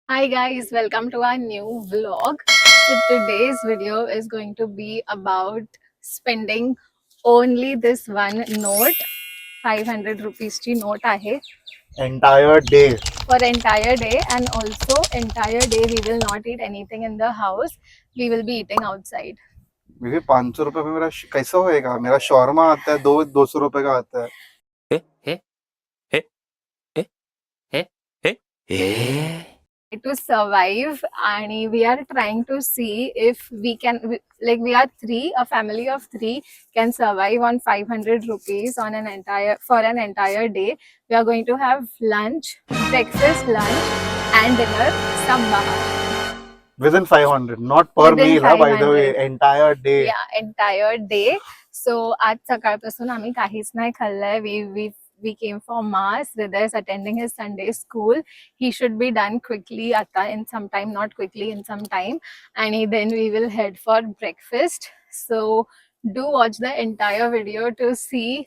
Hi guys, welcome to our new vlog. So today's video is going to be about spending only this one note. 500 rupees ची note आहे entire day. for entire day, and also entire day we will not eat anything in the house. We will be eating outside. मुझे 500 रुपए में मेरा कैसा होएगा? मेरा shawarma आता है 200 रुपए का आता है. हे हे हे हे हे हे हे To survive, and we are trying to see if we can, like, we are three, a family of three can survive on 500 rupees on an entire day. We are going to have lunch, breakfast, lunch and dinner सब बाहर. Within 500, not per Within meal, by the 500. way, entire day. Yeah, entire day. So आज सकाळपासून आम्ही काहीच नाही खाल्लंय. We came for mass. Hriday is attending his Sunday school. He should be done quickly in some time, not quickly, in some time. And then we will head for breakfast. So do watch the entire video to see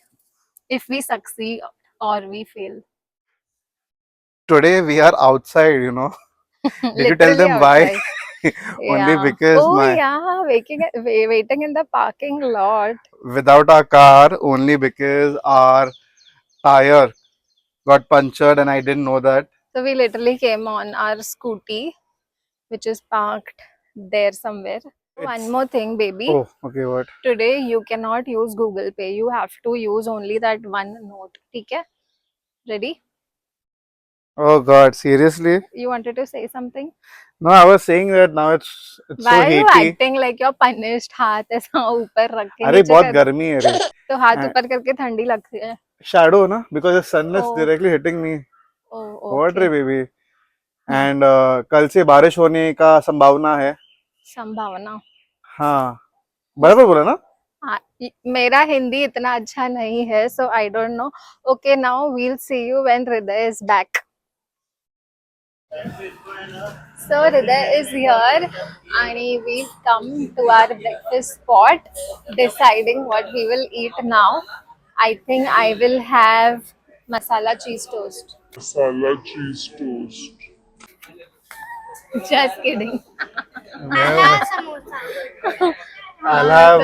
if we succeed or we fail. Today we are outside, you know. Did you tell Literally them why? outside. Only Yeah. because Oh yeah, waiting in the parking lot. without our car, only because our tire got punctured and I didn't know that. So we literally came on our scooty, which is parked there somewhere. One more thing, baby. Oh, okay, what? Today you cannot use Google Pay. You have to use only that one note. ठीक है? Ready? Oh God, seriously? You wanted to say something? No, I was saying that now it's Why so are you heaty. acting like you're punished? हाथ ऐसा ऊपर रख के अरे नीचे बहुत कर. गर्मी है रे. तो हाथ ऊपर करके ठंडी लगती है. Shadow, na? Because the sun is Oh. directly hitting me. Oh, What रे okay. baby? And कल से बारिश होने का संभावना है. संभावना. हाँ, बराबर बोला ना? हाँ, मेरा हिंदी इतना अच्छा नहीं है, so I don't know. Okay, now we'll see you when Hriday is back. So Hriday is here and we've come to our breakfast spot, deciding what we will eat now. I think I will have masala cheese toast. Masala cheese toast. Just kidding. I'll have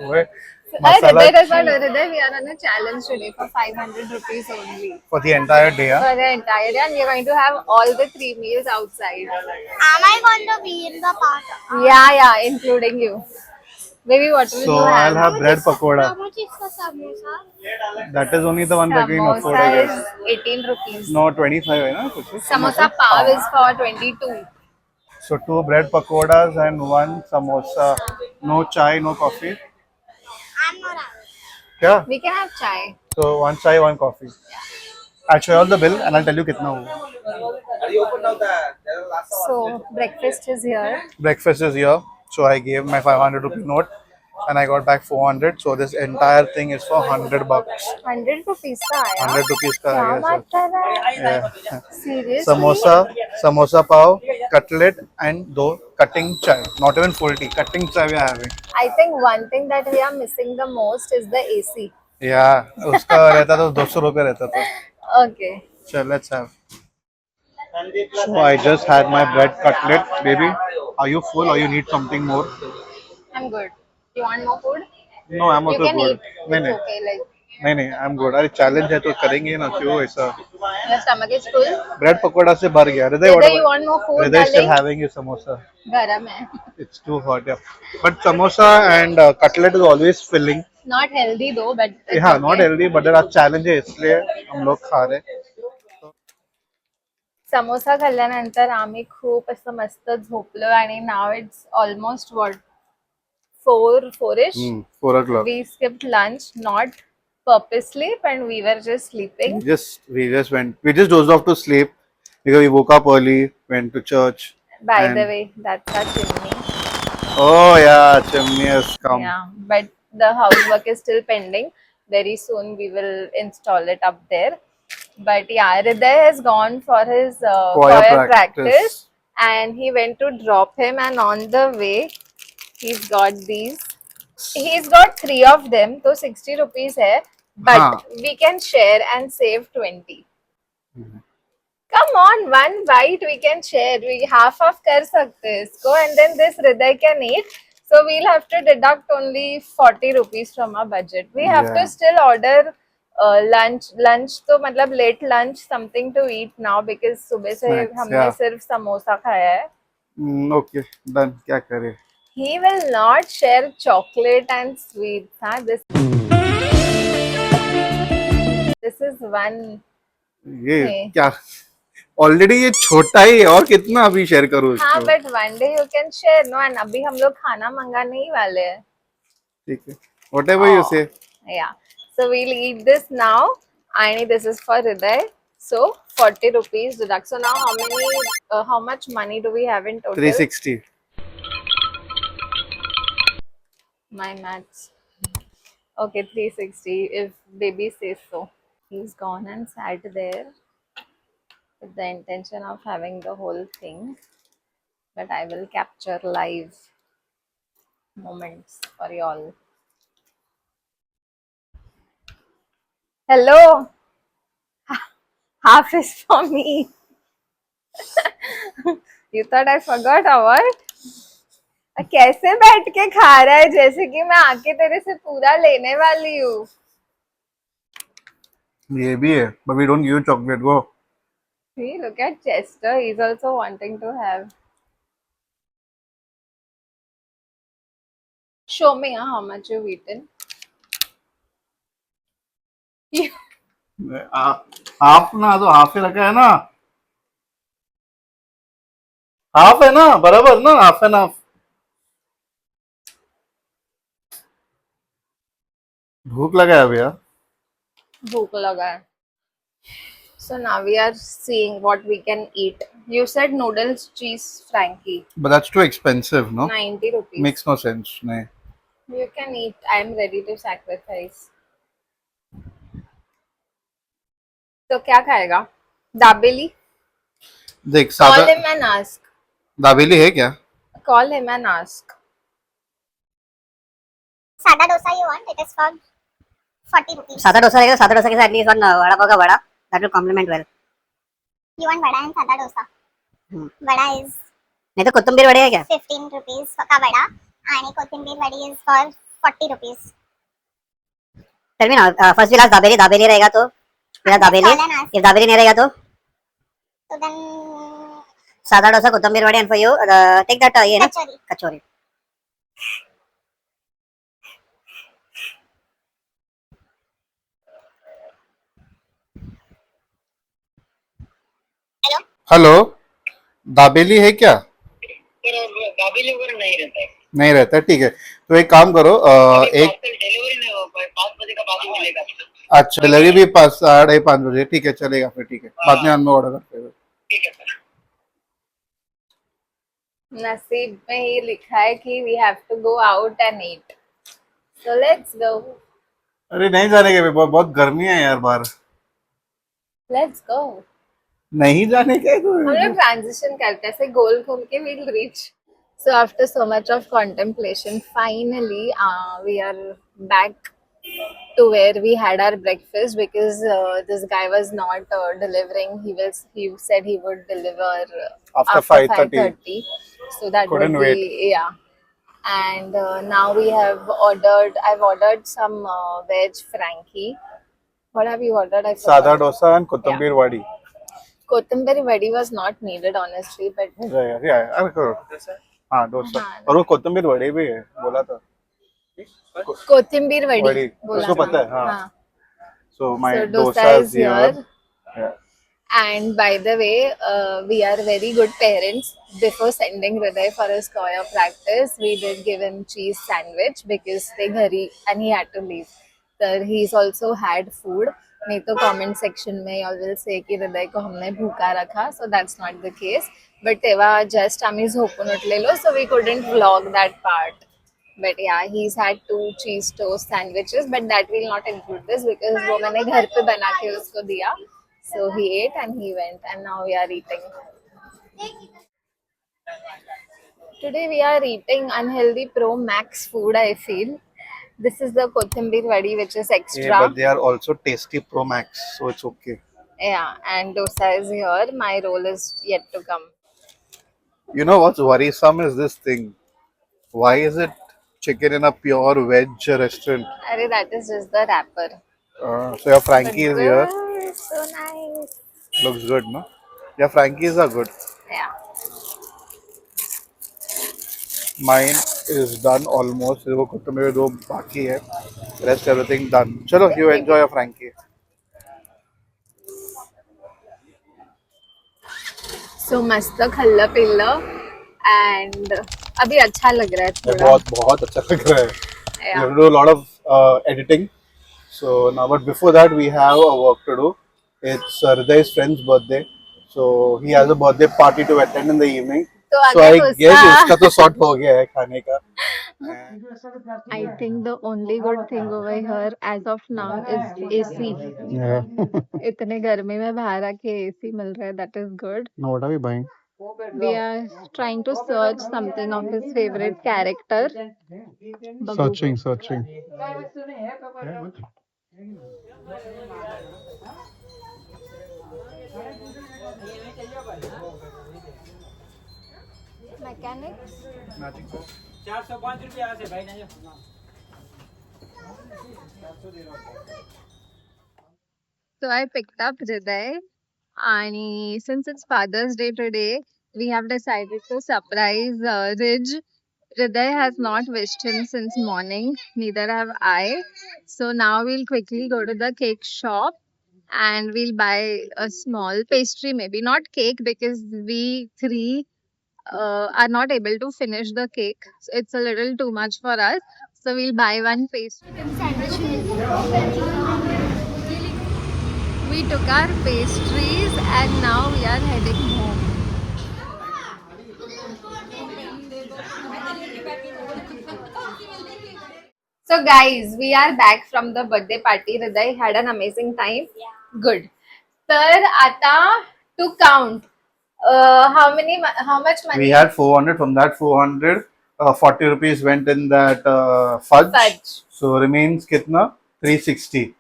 what? Hriday Masala does not know. Hriday, we are on a challenge today for 500 rupees only. for the entire day. For the entire day, and we are going to have all the 3 meals outside. Am I going to be in the park? Yeah, including you. Baby, what will So you I'll have? have bread How pakoda. much is the samosa? That is only the one that we can afford, I Samosa guess. is 18 rupees. No, 25 है ना कुछ? Samosa pav is for 22. So 2 bread pakodas and 1 samosa. No chai, no coffee. I'm not having. क्या? We can have chai. So 1 chai, 1 coffee. I'll show you all the bill and I'll tell you कितना होगा. So breakfast is here. Breakfast is here. So I gave my 500 rupee note and I got back 400. So this entire thing is for 100 bucks. 100 rupees का आया. 100 rupees का क्या आया बात कर रहा है? Yeah. Seriously? Samosa pav, cutlet and 2 cutting chai. Not even full tea. Cutting chai we are having. I think one thing that we are missing the most is the AC. Yeah. उसका रहता तो 200 रुपए रहता था. Okay. So let's have. So I just had my bread cutlet, baby. Are you full or you need something more? I'm good. You want more food? No, I'm You also can good. eat. नहीं It's नहीं okay. Like, नहीं I'm good. अरे challenge है तो करेंगे ना क्यों ऐसा? your stomach is full. Bread pakoda से भर गया. Hriday, Whether you want more food, Hriday is still darling? having his samosa. Garam hai. It's too hot, yeah. But samosa and cutlet is always filling. Not healthy though, but it's Yeah, okay. not healthy, but there are challenges. इसलिए हम लोग खा रहे. समोसा खाल्ल्यानंतर आम्ही खूप असं मस्त झोपलो आणि now it's almost what 4-ish. 4 o'clock. We skipped lunch, not purposely, but we were just sleeping. We just dozed off to sleep because we woke up early, went to church. By And- the way, that's our chimney. Oh yeah, chimney has come. Yeah, but the housework is still pending. Very soon we will install it up there. But yeah, Hriday has gone for his Choir choir practice. practice and he went to drop him, and on the way he's got these. He's got 3 of them, so 60 rupees hai, but Haan. we can share and save 20. Come on, one bite we can share. We half कर सकते हैं इसको, and then this Hriday can eat. So we'll have to deduct only 40 rupees from our budget. We have to Yeah. still order lunch. Lunch तो मतलब late lunch something to eat now because सुबह से Snacks, हमने yeah. सिर्फ समोसा खाया है. Okay, done. क्या करे? He will not share chocolate and sweets. Huh? This is one. ये Hey. क्या? ऑलरेडी ये छोटा ही है और कितना अभी शेयर करूँ हाँ, इसको? but one day you can share, no? And अभी हम लोग खाना मंगाने ही वाले हैं. ठीक है. Whatever you say. Yeah. So we'll eat this now. And this is for Hriday. So 40 rupees deduct. So now how much money do we have in total? 360. My maths. Okay, 360 if baby says so. He's gone and sat there with the intention of having the whole thing. But I will capture live moments for y'all. Hello. Half is for me. You thought I forgot or what? कैसे बैठ के खा रहा है जैसे कि मैं आके तेरे से पूरा लेने वाली हूँ. ये भी है, but we don't give chocolate. Go. See, look at Chester. He's also wanting to have. Show me how much you've eaten. Half ना तो हाफ ही रखा है ना. हाफ है ना, बराबर ना, हाफ एंड हाफ. भूख लगा है भैया. भूख लगा है. So now we are seeing what we can eat. You said noodles, cheese, Frankie. But that's too expensive, no? 90 rupees. Makes no sense. नहीं. You can eat. I'm ready to sacrifice. तो क्या खाएगा? दाबेली? देख Call सादा him and ask. Dabeli है क्या? Call him and ask. Sada dosa you want? It is for 40 rupees. सादा डोसा रहेगा. सादा डोसा के साथ एटलीस्ट वन वड़ा पाव का vada. That will complement well. You want vada and sada dosa? Vada is नहीं तो कोथिंबीर वड़े है क्या? 15 rupees का vada and कोथिंबीर वड़ी is for 40 rupees. Tell me now. First will ask dabeli. Dabeli रहेगा तो मेरा dabeli. Call and ask. If dabeli नहीं रहेगा तो So then sada dosa kothimbir vade. And for you take that ये ना kachori. कचौरी. हेलो, दाबेली है क्या? दाबेली वगैरह नहीं रहता है. नहीं रहता है. ठीक है, तो एक काम करो. एक डिलीवरी नहीं हो पाए. 5 बजे का बाद ही मिलेगा. अच्छा, डिलीवरी भी 5:30 बजे. ठीक है, चलेगा फिर. ठीक है, बाद में हम ऑर्डर करते हैं. ठीक है सर. नसीब में ये लिखा है कि we have to go out and eat. So let's go. अरे नहीं जाने के, बहुत बहुत गर्मी है यार बाहर. Let's go. नहीं जाने के तो हम लोग ट्रांजिशन करते हैं, ऐसे गोल घूम के we'll reach. So after so much of contemplation, finally we are back to where we had our breakfast because this guy was not delivering. He said he would deliver After 5:30. So that Couldn't would be yeah. And now I've ordered some veg Frankie. What have you ordered? I सादा forgot. Dosa and कोथिंबीर वड़ी. Kothambari vadi was not needed honestly, but अरे करो. हाँ, डोसा. हाँ. और वो कोथिंबीर वड़ी भी है, बोला था. Kothambir vadi. वड़ी. बोला उसको था. पता है. हाँ. So my So dosa is here. Yeah. And by the way, we are very good parents. Before sending Hriday for his choir practice, we did give him cheese sandwich because they ghari and he had to leave. So he's also had food. नहीं तो comment section में y'all will say कि हृदय को हमने भूखा रखा. So that's not the case. But तेव्हा just आम्ही झोपून उठलेलो, so we couldn't vlog that part. But yeah, he's had 2 cheese toast sandwiches, but that will not include this because वो मैंने घर पे बना के उसको दिया. So he ate and he went, and now we are eating. Today we are eating unhealthy Pro Max food, I feel. This is the Kothambir vadi, which is extra. Yeah, but they are also tasty Pro Max, so it's okay. Yeah, and dosa is here. My role is yet to come. You know what's worrisome is this thing. Why is it chicken in a pure veg restaurant? Arey, that is just the wrapper. So your But Frankie is here. this is so nice. Looks good, no? Your Frankies are good. Yeah. Mine is done almost. वो कुत्ते में दो बाकी है. Rest everything done. चलो, you enjoy your Frankie. So मस्त खल्ला पिल्ला and अभी अच्छा लग रहा है थोड़ा. बहुत बहुत अच्छा लग रहा है. We Yeah. have to do a lot of editing. So now, but before that, we have a work to do. It's Hriday's friend's birthday. So he has a birthday party to attend in the evening. तो So I अगर guess उसका उसका तो sort हो गया है खाने का. I think the only good thing over here as of now is AC. Yeah. इतने गर्मी में बाहर आके AC मिल रहा है, that is good. Now what are we buying? We are trying to search something of his favorite character. Babu. Searching. Mechanics. So I picked up Hriday, and since it's Father's Day today, we have decided to surprise Ridge. Hriday has not wished him since morning, neither have I. So now we'll quickly go to the cake shop and we'll buy a small pastry, maybe not cake because we three are not able to finish the cake. So it's a little too much for us. So we'll buy one pastry. We took our pastries and now we are heading home. So guys, we are back from the birthday party. Hriday had an amazing time. Good. तर आता to count how much money? We had 400. From that 400, 40 rupees went in that fudge. Fudge. So remains kitna? 360.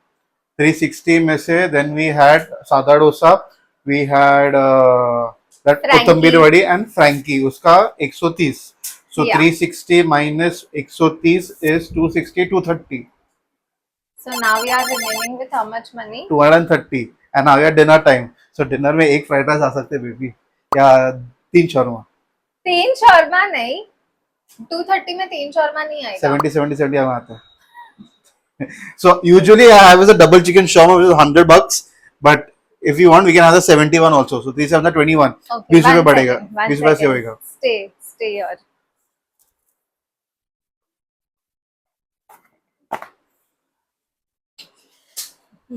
360 में से then we had सादा dosa, we had that Frankie. कोतंबीर वड़ी and Frankie. उसका 130. So Yeah. 360 minus 130 is 260, 230. So now we are remaining with how much money? 230. And now we are dinner time. So dinner में एक fried rice आ सकते हैं baby या 3 shawarma. 3 shawarma नहीं, 230 में 3 shawarma नहीं आएगा. 70 हम आते हैं. So usually I have is a double chicken shawarma which is $100, but if you want we can have the 71 also. So 3 21. Okay, 20 रुपए one बढ़ेगा. second, one 20 रुपए से second. होएगा. Stay here.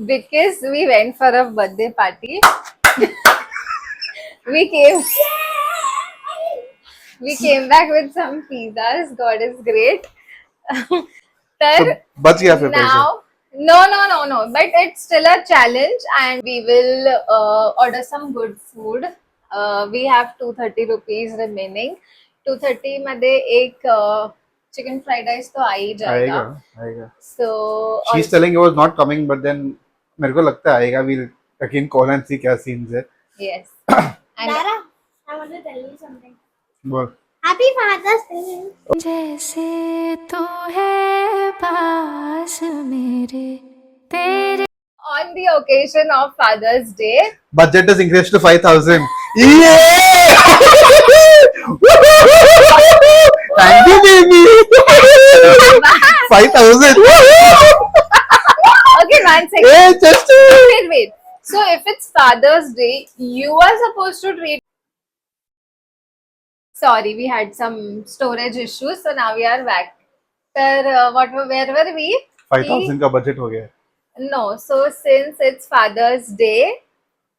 Because we went for a birthday party. we came back with some pizzas. God is great. So बच गया फिर पैसे. Now, no. But it's still a challenge, and we will order some good food. We have 230 rupees remaining. 230 मध्ये एक chicken fried rice तो आ ही जाएगा. आएगा. So She's telling he was not coming, but then मेरे को लगता है आएगा. We'll again call and see क्या scenes है. yes. And Lara, I want to tell you something. बोल. Happy Father's Day. जैसे तू है पास मेरे तेरे on the occasion of Father's Day, Budget is increased to 5,000. Yeah! Thank you, baby. 5,000. okay, one second. Hey, just Wait. So if it's Father's Day, you are supposed to treat. Sorry, we had some storage issues, so now we are back. Where were we? 5,000 का budget हो गया. No, so since it's Father's Day,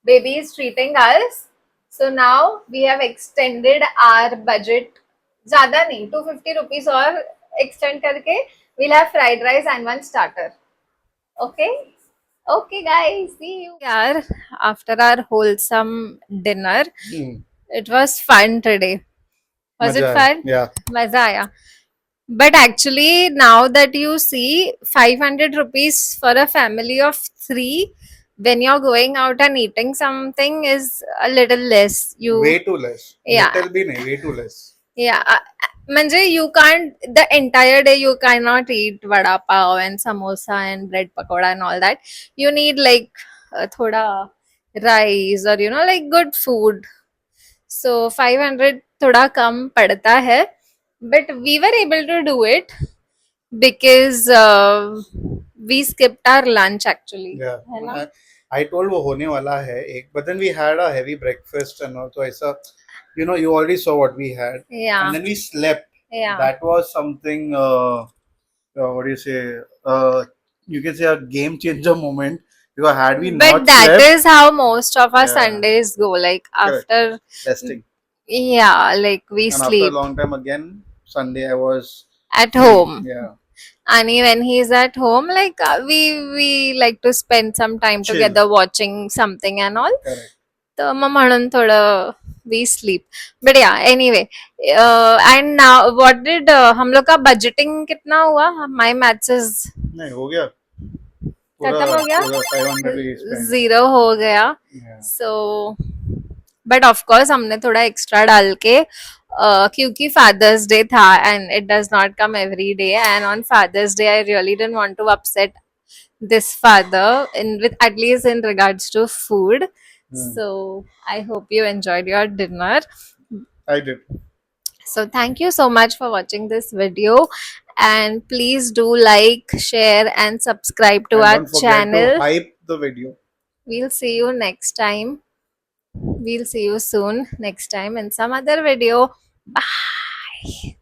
baby is treating us. So now we have extended our budget. ज़्यादा नहीं, 250 rupees और extend करके we'll have fried rice and one starter. Okay, guys, see you. यार, after our wholesome dinner, it was fun today. Was it मजा fun? आया. Yeah. मजा आया. But actually, now that you see 500 rupees for a family of 3, when you're going out and eating something is a little less. You Way too less. Yeah. Little bhi nahi, way too less. Yeah, म्हणजे you can't the entire day you cannot eat vada pav and samosa and bread pakoda and all that. You need like thoda rice or like good food. So 500 thoda kam padta hai, but we were able to do it because we skipped our lunch actually. Yeah. है ना? I told वो होने वाला है एक, but then we had a heavy breakfast and also ऐसा, you already saw what we had, Yeah. and then we slept. Yeah. That was something. What do you say? You can say a game changer moment. Because had we But not that slept, is how most of our Yeah. Sundays go. Like Correct. after, resting, yeah, like we and after a sleep long time again, Sunday I was at home. Yeah. And when he's at home, like we like to spend some time Chill. together watching something and all. Correct. तर मग म्हणून थोडं we sleep. But yeah, anyway. And now, what did हम लोग का budgeting कितना हुआ? My maths is नहीं हो गया. खत्म हो गया? पूरा 500 we spent. 0 हो गया. Yeah. So, but of course हमने थोड़ा एक्स्ट्रा डाल के क्योंकि फादर्स डे था and it does not come every day, and on Father's Day I really didn't want to upset this father with at least in regards to food. So I hope you enjoyed your dinner. I did. So thank you so much for watching this video, and please do like, share and subscribe to And our don't forget channel. to hype the video. We'll see you next time. We'll see you soon next time in some other video. Bye.